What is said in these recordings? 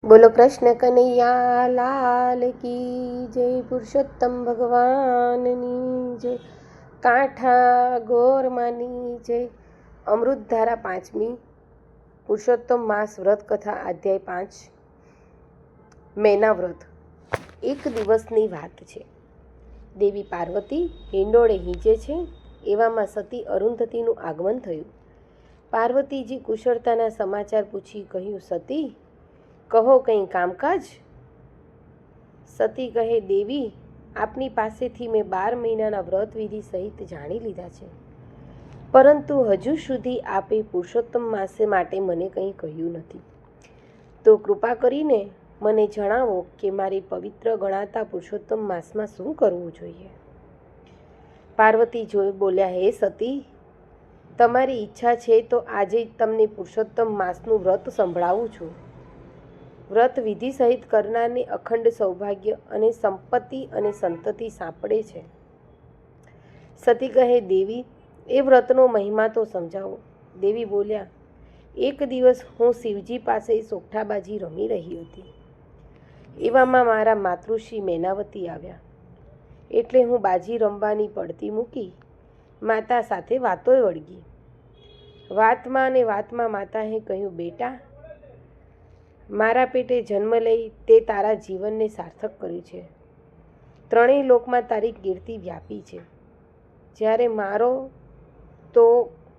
બોલો કૃષ્ણ કનૈયા લાલ કી જય, પુરુષોત્તમ ભગવાનની જય, કાંઠા ગોરમાની જય. અમૃતધારા પાંચમી, પુરુષોત્તમ માસ વ્રત કથા, અધ્યાય 5, મેના વ્રત. એક દિવસની વાત છે. દેવી પાર્વતી હિંડોળે હીંચે છે. એવામાં સતી અરુંધતીનું આગમન થયું. પાર્વતીજી કુશળતાના સમાચાર પૂછી કહ્યું, સતી કહો, કંઈ કામકાજ? સતી કહે, દેવી, આપની પાસેથી મેં 12 મહિનાના વ્રત વિધિ સહિત જાણી લીધા છે, પરંતુ હજુ સુધી આપે પુરુષોત્તમ માસે માટે મને કંઈ કહ્યું નથી. તો કૃપા કરીને મને જણાવો કે મારે પવિત્ર ગણાતા પુરુષોત્તમ માસમાં શું કરવું જોઈએ? પાર્વતી બોલ્યા, હે સતી, તમારી ઈચ્છા છે તો આજે તમને પુરુષોત્તમ માસનું વ્રત સંભળાવું છું. વ્રત વિધિ સહિત કરનારને અખંડ સૌભાગ્ય અને સંપત્તિ અને સંતતિ સાંપડે છે. સતી કહે, દેવી, એ વ્રતનો મહિમા તો સમજાવો. દેવી બોલ્યા, એક દિવસ હું શિવજી પાસે સોગઠાબાજી રમી રહી હતી. એવામાં મારા માતૃશ્રી મેનાવતી આવ્યા. એટલે હું બાજી રમવાની પડતી મૂકી માતા સાથે વાતોય વળગી. વાતમાં માતાએ કહ્યું, બેટા, મારા પેટે જન્મ લઈ તે તારા જીવનને સાર્થક કર્યું છે. ત્રણેય લોકમાં તારી કીર્તિ વ્યાપી છે. જ્યારે મારો તો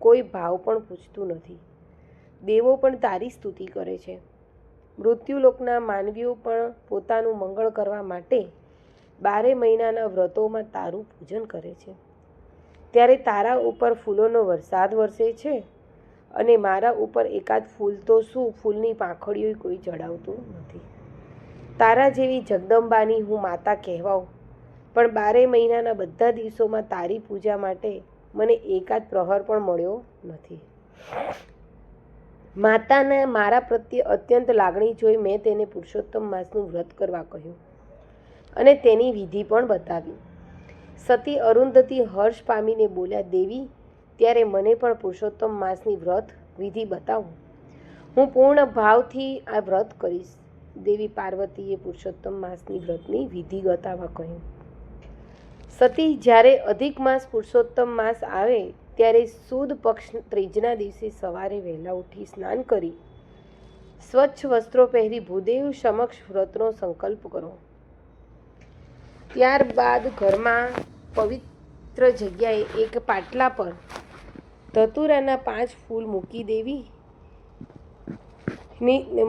કોઈ ભાવ પણ પૂછતું નથી. દેવો પણ તારી સ્તુતિ કરે છે. મૃત્યુલોકના માનવીઓ પણ પોતાનું મંગળ કરવા માટે 12 મહિનાના વ્રતોમાં તારું પૂજન કરે છે. ત્યારે તારા ઉપર ફૂલોનો વરસાદ વરસે છે અને મારા ઉપર એકાદ ફૂલ તો શું, ફૂલની પાંખડીઓ કોઈ ચડાવતું નથી. તારા જેવી જગદંબાની હું માતા કહેવાઉં, પણ 12 મહિનાના બધા દિવસોમાં તારી પૂજા માટે મને એકાદ પ્રહર પણ મળ્યો નથી. માતાને મારા પ્રત્યે અત્યંત લાગણી જોઈ મેં તેને પુરુષોત્તમ માસનું વ્રત કરવા કહ્યું અને તેની વિધિ પણ બતાવી. સતી અરુંધતી હર્ષ પામીને બોલ્યા, દેવી, ત્યારે મને પણ પુરુષોત્તમ માસની વ્રત વિધિ બતાવો. હું પૂર્ણ ભાવથી આ વ્રત કરીશ. દેવી પાર્વતીએ પુરુષોત્તમ માસની વ્રતની વિધિ બતાવવા કહ્યું. સતી, જ્યારે અધિક માસ પુરુષોત્તમ માસ આવે ત્યારે સુદ પક્ષ ત્રીજના દિવસે સવારે વહેલા ઉઠી સ્નાન કરી સ્વચ્છ વસ્ત્રો પહેરી ભૂદેવ સમક્ષ વ્રતનો સંકલ્પ કરો. ત્યારબાદ ઘરમાં પવિત્ર જગ્યાએ એક પાટલા પર ધતુરાના 5 ફૂલ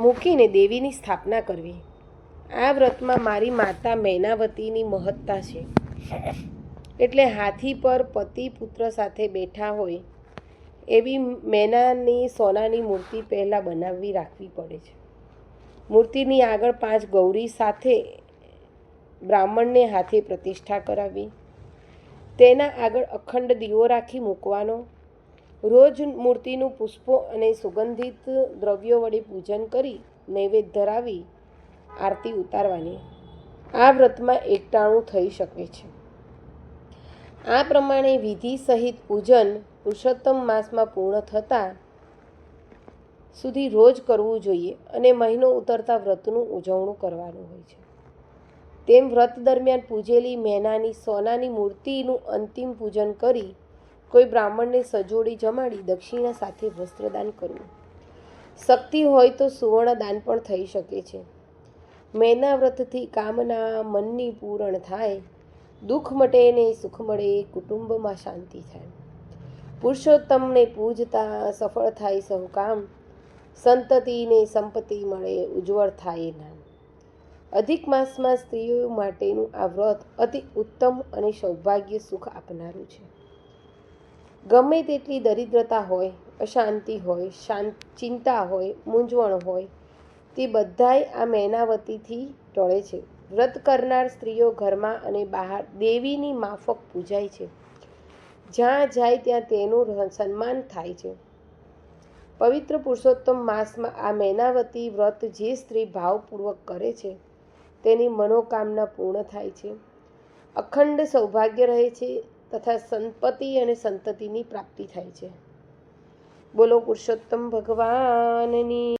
મૂકીને દેવીની સ્થાપના કરવી. આ વ્રતમાં મારી માતા મેનાવતીની મહત્તા છે. એટલે હાથી પર પતિ પુત્ર સાથે બેઠા હોય એવી મેનાની સોનાની મૂર્તિ પહેલાં બનાવી રાખવી પડે છે. મૂર્તિની આગળ 5 ગૌરી સાથે બ્રાહ્મણને હાથે પ્રતિષ્ઠા કરાવી. તેના આગળ અખંડ દીવો રાખી મૂકવાનો. રોજ મૂર્તિનું પુષ્પો અને સુગંધિત દ્રવ્યો વડે પૂજન કરી નૈવેદ્ય ધરાવી આરતી ઉતારવાની. આ વ્રતમાં એકટાણું થઈ શકે છે. આ પ્રમાણે વિધિ સહિત પૂજન પુરુષોત્તમ માસમાં પૂર્ણ થતાં સુધી રોજ કરવું જોઈએ અને મહિનો ઉતરતા વ્રતનું ઉજવણું કરવાનું હોય છે. તેમ વ્રત દરમિયાન પૂજેલી મેનાની સોનાની મૂર્તિનું અંતિમ પૂજન કરી કોઈ બ્રાહ્મણને સજોડી જમાડી દક્ષિણા સાથે વસ્ત્રદાન કરવું. શક્તિ હોય તો સુવર્ણ દાન પણ થઈ શકે છે. મેના વ્રતથી કામના મનની પૂરણ થાય, દુઃખ મટે ને સુખ મળે, કુટુંબમાં શાંતિ થાય. પુરુષોત્તમને પૂજતા સફળ થાય સહુ કામ, સંતતિને સંપત્તિ મળે, ઉજ્જવળ થાય નામ. અધિક માસમાં સ્ત્રીઓ માટેનું આ વ્રત અતિ ઉત્તમ અને સૌભાગ્ય સુખ આપનારું છે. ગમે તેટલી દરિદ્રતા હોય, અશાંતિ હોય, ચિંતા હોય, મૂંઝવણ હોય, તે બધાય આ મેનાવતીથી ટળે છે. વ્રત કરનાર સ્ત્રીઓ ઘરમાં અને બહાર દેવીની માફક પૂજાય છે. જ્યાં જાય ત્યાં તેનું સન્માન થાય છે. પવિત્ર પુરુષોત્તમ માસમાં આ મેનાવતી વ્રત જે સ્ત્રી ભાવપૂર્વક કરે છે તેની મનોકામના પૂર્ણ થાય છે, અખંડ સૌભાગ્ય રહે છે તથા સંપત્તિ અને સંતતિની પ્રાપ્તિ થાય છે. બોલો પુરુષોત્તમ ભગવાનની